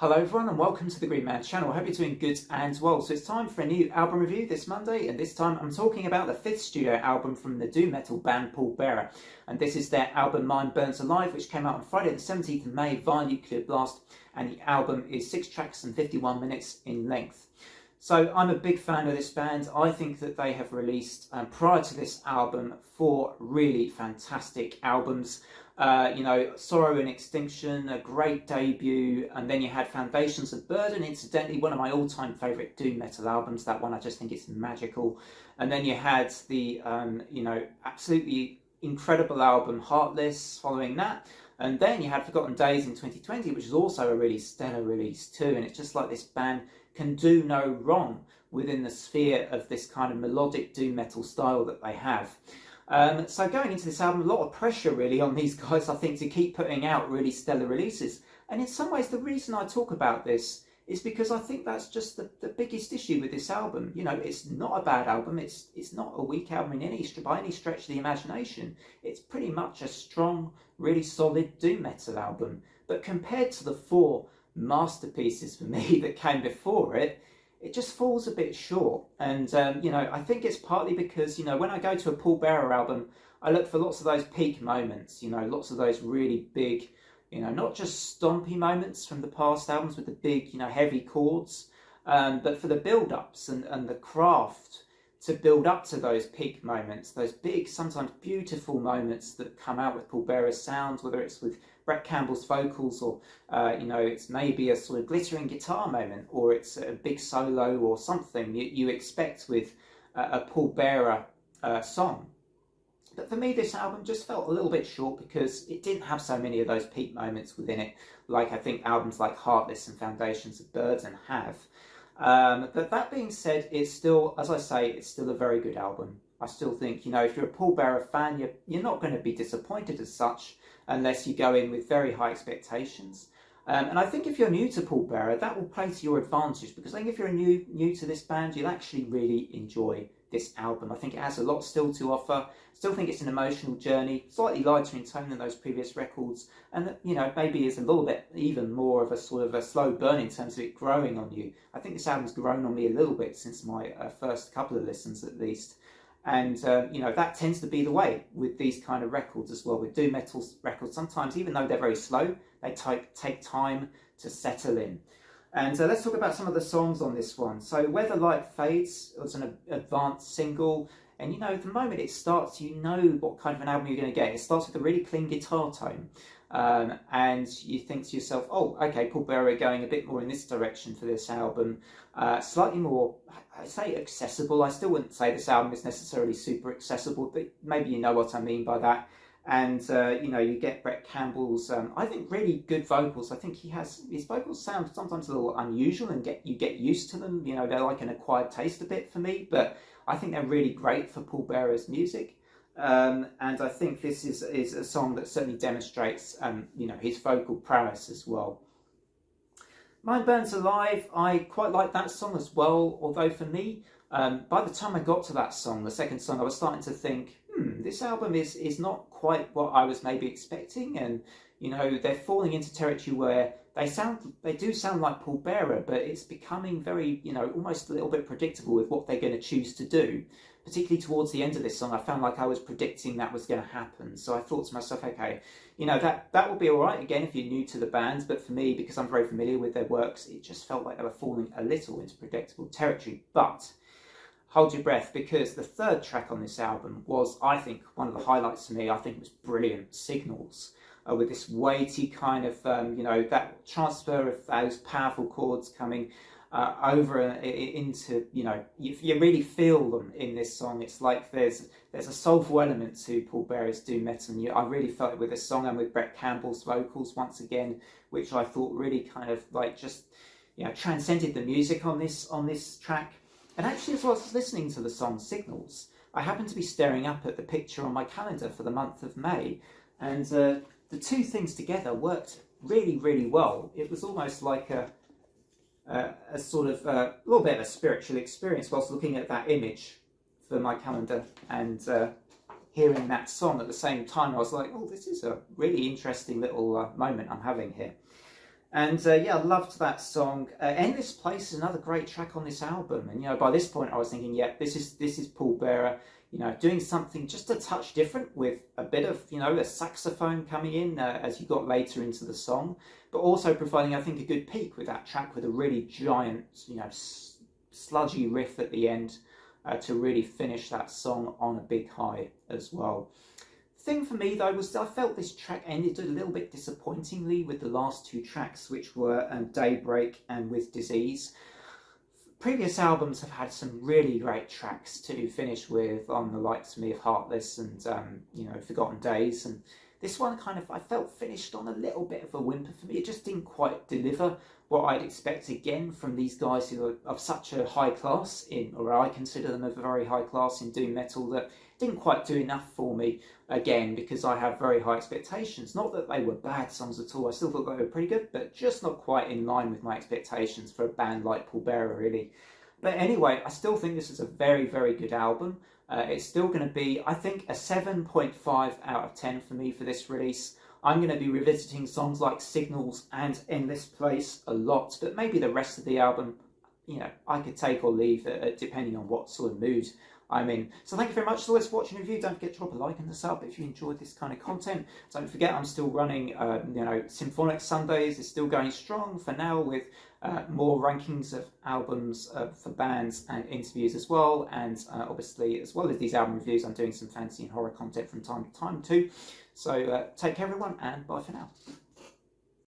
Hello everyone and welcome to the Green Man channel. I hope you're doing good and well. So it's time for a new album review this Monday, and this time I'm talking about the 5th studio album from the doom metal band Pallbearer. And this is their album Mind Burns Alive, which came out on Friday the 17th of May via Nuclear Blast, and the album is 6 tracks and 51 minutes in length. So I'm a big fan of this band. I think that they have released, prior to this album, 4 really fantastic albums. Sorrow and Extinction, a great debut, and then you had Foundations of Burden, incidentally one of my all-time favourite doom metal albums. That one, I just think it's magical. And then you had the, absolutely incredible album Heartless following that. And then you had Forgotten Days in 2020, which is also a really stellar release too. And it's just like this band can do no wrong within the sphere of this kind of melodic doom metal style that they have. So going into this album, a lot of pressure really on these guys, I think, to keep putting out really stellar releases. And in some ways, the reason I talk about this is because I think that's just the biggest issue with this album. You know, it's not a bad album. It's not a weak album by any stretch of the imagination. It's pretty much a strong, really solid doom metal album. But compared to the 4 masterpieces for me that came before it, it just falls a bit short. And, I think it's partly because, when I go to a Pallbearer album, I look for lots of those peak moments, lots of those really big, not just stompy moments from the past albums with the big, heavy chords, but for the build-ups and the craft to build up to those peak moments, those big, sometimes beautiful moments that come out with Pallbearer's sounds, whether it's with Brett Campbell's vocals or, it's maybe a sort of glittering guitar moment, or it's a big solo or something you expect with a Pallbearer song. But for me, this album just felt a little bit short because it didn't have so many of those peak moments within it, like I think albums like Heartless and Foundations of Burden have. But that being said, it's still, as I say, it's still a very good album. I still think, if you're a Pallbearer fan, you're not going to be disappointed as such, unless you go in with very high expectations. And I think if you're new to Pallbearer, that will play to your advantage, because I think if you're new to this band, you'll actually really enjoy this album. I think it has a lot still to offer. Still think it's an emotional journey, slightly lighter in tone than those previous records, and maybe is a little bit even more of a sort of a slow burn in terms of it growing on you. I think this album's grown on me a little bit since my first couple of listens at least. And, that tends to be the way with these kind of records as well. With doom metal records, sometimes, even though they're very slow, they take time to settle in. And let's talk about some of the songs on this one. So Where the Light Fades was an advanced single. And, the moment it starts, you know what kind of an album you're going to get. It starts with a really clean guitar tone. And you think to yourself, oh, okay, Pallbearer going a bit more in this direction for this album. Slightly more, I'd say, accessible. I still wouldn't say this album is necessarily super accessible, but maybe you know what I mean by that. And, you get Brett Campbell's, I think, really good vocals. I think his vocals sound sometimes a little unusual, and you get used to them. They're like an acquired taste a bit for me, but I think they're really great for Pallbearer's music. And I think this is a song that certainly demonstrates, his vocal prowess as well. Mind Burns Alive, I quite like that song as well, although for me, by the time I got to that song, the second song, I was starting to think, this album is not quite what I was maybe expecting, and, they're falling into territory where they do sound like Pallbearer, but it's becoming very, almost a little bit predictable with what they're going to choose to do. Particularly towards the end of this song, I found like I was predicting that was going to happen. So I thought to myself, okay, that will be all right, again, if you're new to the band. But for me, because I'm very familiar with their works, it just felt like they were falling a little into predictable territory. But hold your breath, because the 3rd track on this album was, I think, one of the highlights for me. I think it was brilliant. Signals. With this weighty kind of, that transfer of those powerful chords coming over into, you really feel them in this song. It's like there's a soulful element to Pallbearer's doom metal, and I really felt it with this song and with Brett Campbell's vocals once again, which I thought really kind of like just, transcended the music on this track. And actually, as I was listening to the song Signals, I happened to be staring up at the picture on my calendar for the month of May, and the 2 things together worked really, really well. It was almost like a sort of a little bit of a spiritual experience whilst looking at that image for my calendar and hearing that song at the same time. I was like, oh, this is a really interesting little moment I'm having here. And yeah, I loved that song. Endless Place is another great track on this album. And by this point, I was thinking, yeah, this is Pallbearer, doing something just a touch different with a bit of a saxophone coming in as you got later into the song, but also providing, I think, a good peak with that track with a really giant, sludgy riff at the end to really finish that song on a big high as well. Thing for me though was I felt this track ended a little bit disappointingly with the last two tracks, which were Daybreak and With Disease. Previous albums have had some really great tracks to finish with on the likes of Me of Heartless and Forgotten Days, and this one I felt finished on a little bit of a whimper for me. It just didn't quite deliver what I'd expect again from these guys who are of such a high class or I consider them of a very high class in doom metal, that didn't quite do enough for me again, because I have very high expectations. Not that they were bad songs at all, I still thought they were pretty good, but just not quite in line with my expectations for a band like Pallbearer, really. But anyway, I still think this is a very, very good album. It's still going to be, I think, a 7.5 out of 10 for me for this release. I'm going to be revisiting songs like Signals and Endless Place a lot, but maybe the rest of the album, I could take or leave depending on what sort of mood I'm in. So thank you very much for watching the review. Don't forget to drop a like and a sub if you enjoyed this kind of content. Don't forget, I'm still running, Symphonic Sundays is still going strong for now, with more rankings of albums for bands and interviews as well. And obviously, as well as these album reviews, I'm doing some fantasy and horror content from time to time too. So take care everyone, and bye for now.